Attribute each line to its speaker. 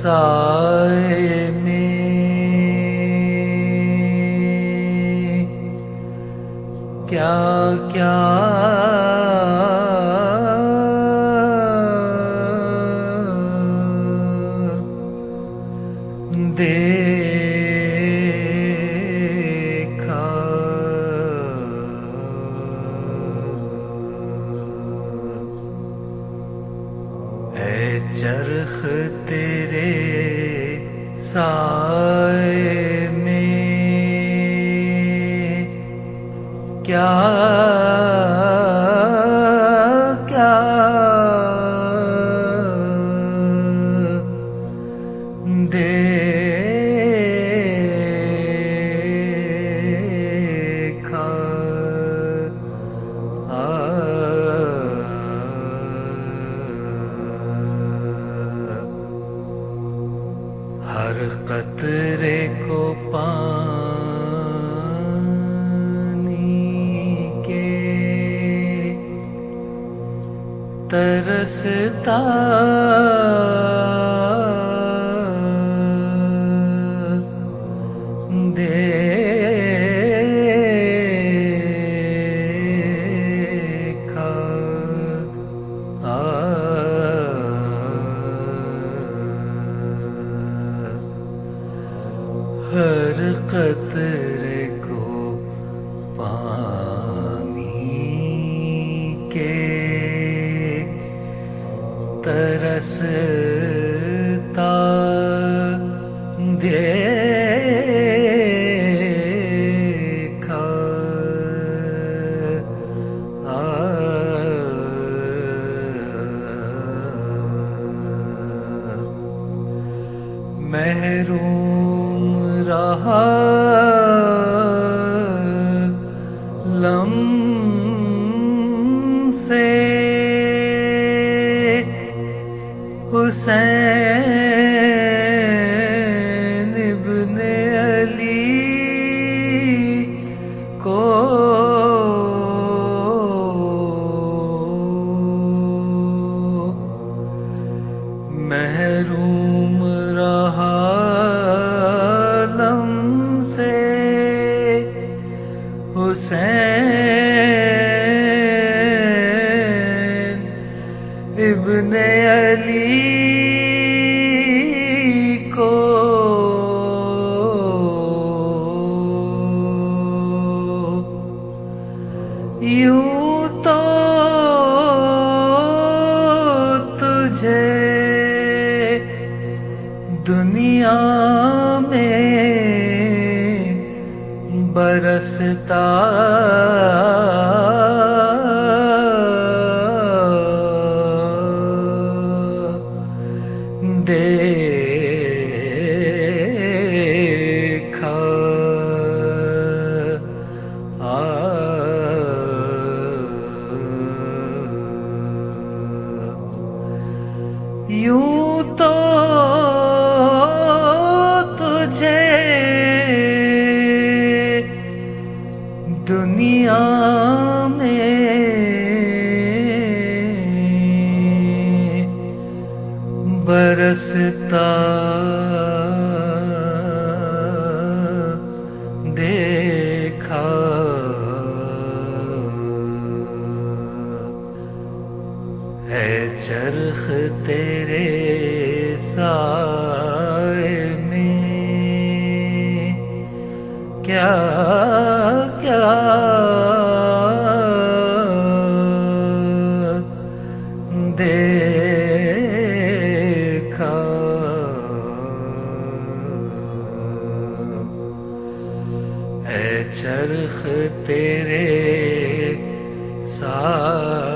Speaker 1: سائے میں کیا کیا دیکھا، اے چرخ تیرے سائے میں کیا کیا دیکھا، ہر قطرے کو پانی کے ترستا دیکھا، ہر قطرے کو پانی کے ترستا دیکھا، محروم رہا لمسے حسین ابن علی کو، محروم رہا لمسے حسین ابن علی کو، یوں تو تجھے دنیا میں برستا دیکھا، یوں تو تجھے دنیا میں برستا دیکھا، ہے چرخ تیرے سائے میں کیا کیا دیکھا، اے چرخ تیرے سائے